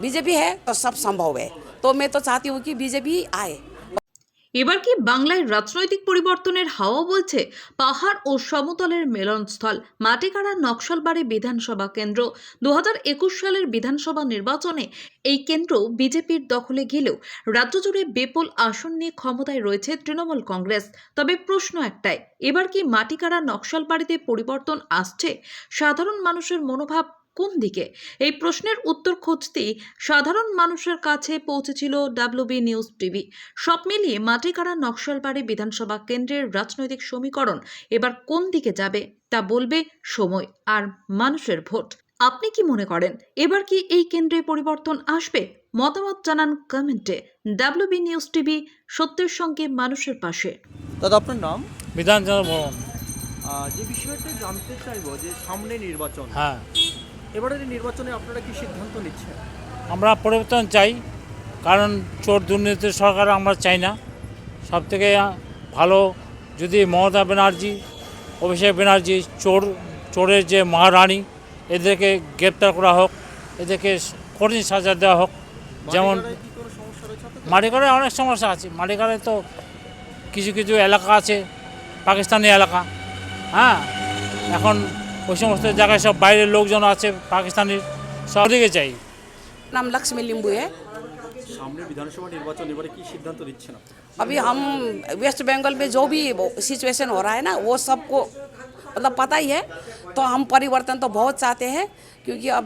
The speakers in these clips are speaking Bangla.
बीजेपी है तो सब संभव है, तो मैं तो चाहती हूँ कि बीजेपी आए। এবার কি বাংলায় রাজনৈতিক পরিবর্তনের হাওয়া বলছে? পাহাড় ও সমতলের মিলনস্থল মাটিকাড়া নকশালবাড়ি বিধানসভা কেন্দ্র 2021 সালের বিধানসভা নির্বাচনে এই কেন্দ্র বিজেপির দখলে গেলেও রাজ্য জুড়ে বিপুল আসন নিয়ে ক্ষমতায় রয়েছে তৃণমূল কংগ্রেস। তবে প্রশ্ন একটাই, এবার কি মাটিকাড়া নকশালবাড়িতে পরিবর্তন আসছে? সাধারণ মানুষের মনোভাব কোন দিকে? এই প্রশ্নের উত্তর খুঁজতেই সাধারণ মানুষের কাছে পৌঁছেছিল ডাব্লিউবি নিউজ টিভি। সব মিলিয়ে মাটিকাড়া নকশালবাড়ি বিধানসভা কেন্দ্রের রাজনৈতিক সমীকরণ এবার কোন দিকে যাবে তা বলবে সময় আর মানুষের ভোট। আপনি কি মনে করেন, এবার কি এই কেন্দ্রে পরিবর্তন আসবে? মতামত জানান কমেন্টে। ডাব্লিউবি নিউজ টিভি, সত্যের সঙ্গে মানুষের পাশে। দাদা আপনার নাম? বিধানচন্দ্র বর্মন। যে বিষয়টা জানতে চাইবো যে সামনে নির্বাচন, হ্যাঁ, এবারের নির্বাচনে আপনারা কি সিদ্ধান্ত নিচ্ছেন? আমরা পরিবর্তন চাই, কারণ চোর দুর্নীতি সরকার আমরা চাই না। সবথেকে ভালো যদি মমতা ব্যানার্জি, অভিষেক ব্যানার্জি চোরের যে মহারানী, এদেরকে গ্রেপ্তার করা হোক, এদেরকে কঠিন সাজা দেওয়া হোক। যেমন মাটিকাড়ায় কি কোনো সমস্যা রয়েছে আপনাদের? মাটিকাড়ায় অনেক সমস্যা আছে। মাটিকাড়ায় তো কিছু কিছু এলাকা আছে পাকিস্তানি এলাকা, হ্যাঁ, এখন ওই সমস্ত জায়গায় সব বাইরের লোকজন আছে পাকিস্তানির, সব দিকে চাই। नाम लक्ष्मी लिंबू है। সামনে বিধানসভা নির্বাচন, এবারে কি সিদ্ধান্ত নিচ্ছেন আপনারা? अभी हम वेस्ट बंगाल में जो भी सिचुएशन हो रहा है ना, वो सबको मतलब पता ही है। तो हम परिवर्तन तो बहुत चाहते हैं, क्योंकि अब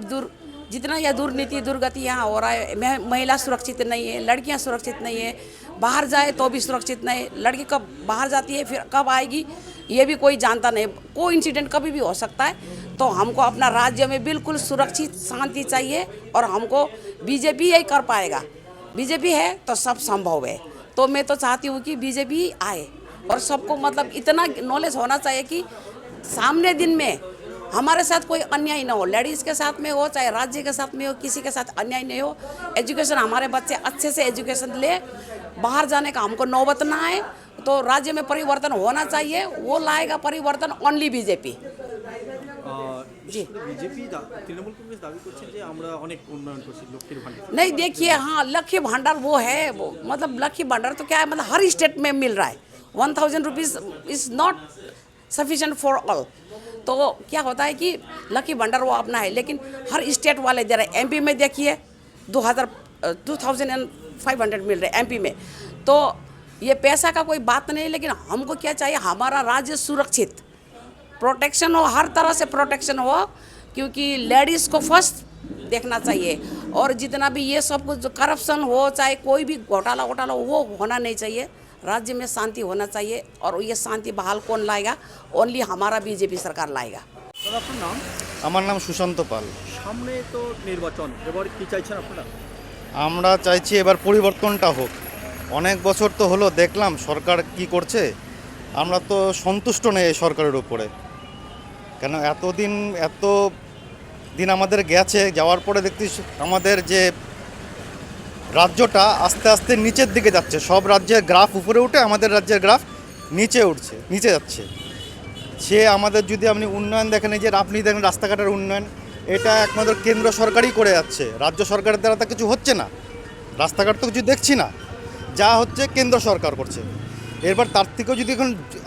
जितना यह दुर्नीति दुर्गति यहाँ हो रहा है, महिला सुरक्षित नहीं है, लड़कियाँ सुरक्षित नहीं है, बाहर जाए तो भी सुरक्षित नहीं। लड़की कब बाहर जाती है, फिर कब आएगी, ये भी कोई जानता नहीं। कोई इंसिडेंट कभी भी हो सकता है। तो हमको अपना राज्य में बिल्कुल सुरक्षित शांति चाहिए, और हमको बीजेपी यही कर पाएगा। बीजेपी है तो सब संभव है, तो मैं तो चाहती हूँ कि बीजेपी आए, और सबको मतलब इतना नॉलेज होना चाहिए कि सामने दिन में हमारे साथ कोई अन्याय ना हो, लेडीज़ के साथ में हो चाहे राज्य के साथ में हो, किसी के साथ अन्याय नहीं हो। एजुकेशन हमारे बच्चे अच्छे से एजुकेशन ले, बाहर जाने का हमको नौबत ना आए। तो राज्य में परिवर्तन होना चाहिए, वो लाएगा परिवर्तन ओनली बीजेपी। জি। বিজেপি তৃণমূল কংগ্রেস দাবি করছে যে আমরা অনেক উন্নয়ন করছি লক্ষ্মীর ভান্ডার। नहीं देखिए, हाँ लक्ष्मी भंडार वो है, वो मतलब लक्ष्मी भंडार तो क्या है, मतलब हर स्टेट में मिल रहा है। 1000 rupees is not sufficient for all. तो क्या होता है कि लकी भंडार वो अपना है, लेकिन हर स्टेट वाले दे रहे हैं। एमपी में देखिए 2500 मिल रहे एमपी में। तो ये पैसा का कोई बात नहीं, लेकिन हमको क्या चाहिए, हमारा राज्य सुरक्षित, प्रोटेक्शन हो, हर तरह से प्रोटेक्शन हो, क्योंकि लेडीज़ को फर्स्ट देखना चाहिए। और जितना भी ये सब कुछ जो करप्शन हो, चाहे कोई भी घोटाला हो, वो होना नहीं चाहिए। राज्य में शांति होना चाहिए, और ये शांति बहाल कौन लाएगा? ओनली हमारा बीजेपी सरकार लाएगा। দাদা আপনার নাম? আমার নাম সুশান্ত পাল। সামনে তো নির্বাচন, এবার কি চাইছেন আপনারা? আমরা চাইছি এবার পরিবর্তনটা হোক। অনেক বছর তো হলো দেখলাম সরকার কি করছে, আমরা তো সন্তুষ্ট নেই এই সরকারের উপরে। কেন এত দিন আমাদের গেছে, যাওয়ার পরে দেখছি আমাদের যে রাজ্যটা আস্তে আস্তে নিচের দিকে যাচ্ছে। সব রাজ্যের গ্রাফ উপরে উঠে, আমাদের রাজ্যের গ্রাফ নিচে যাচ্ছে। সে আমাদের যদি আপনি উন্নয়ন দেখেন, এই যে আপনি দেখেন রাস্তাঘাটের উন্নয়ন, এটা একমাত্র কেন্দ্র সরকারই করে যাচ্ছে, রাজ্য সরকারের দ্বারা তা কিছু হচ্ছে না। রাস্তাঘাট তো কিছু দেখছি না, যা হচ্ছে কেন্দ্র সরকার করছে। এরপর তার থেকেও যদি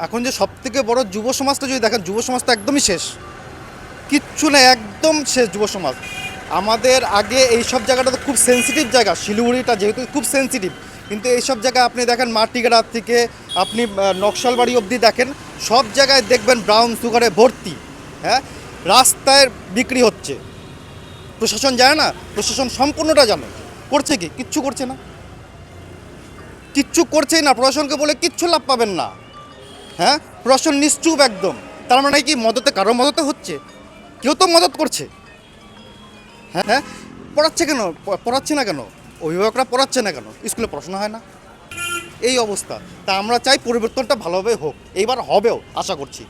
এখন যে সবথেকে বড় যুব সমাজটা যদি দেখেন, যুব সমাজ তো একদমই শেষ, কিচ্ছু নেই, একদম শেষ যুব সমাজ। আমাদের আগে এই সব জায়গাটা তো খুব সেন্সিটিভ জায়গা, শিলিগুড়িটা যেহেতু খুব সেন্সিটিভ, কিন্তু এইসব জায়গায় আপনি দেখেন মাটিকাড়া থেকে আপনি নকশালবাড়ি অবধি দেখেন, সব জায়গায় দেখবেন ব্রাউন সুগারে ভর্তি। হ্যাঁ, রাস্তায় বিক্রি হচ্ছে। প্রশাসন জানে না? প্রশাসন সম্পূর্ণটা জানে, করছে কি? কিচ্ছু করছে না, কিচ্ছু করছেই না। প্রশাসনকে বলে কিচ্ছু লাভ পাবেন না। হ্যাঁ, প্রশাসন নিশ্চুপ একদম। তার মানে কি মদতে, কারো মদতে হচ্ছে? কেউ তো মদত করছে। হ্যাঁ, পড়াচ্ছে কেন? পড়াচ্ছে না কেন? অভিভাবকরা পড়াচ্ছে না কেন? স্কুলে পড়াশোনা হয় না? এই অবস্থা। তা আমরা চাই পরিবর্তনটা ভালোভাবে হোক, এইবার হবেও আশা করছি।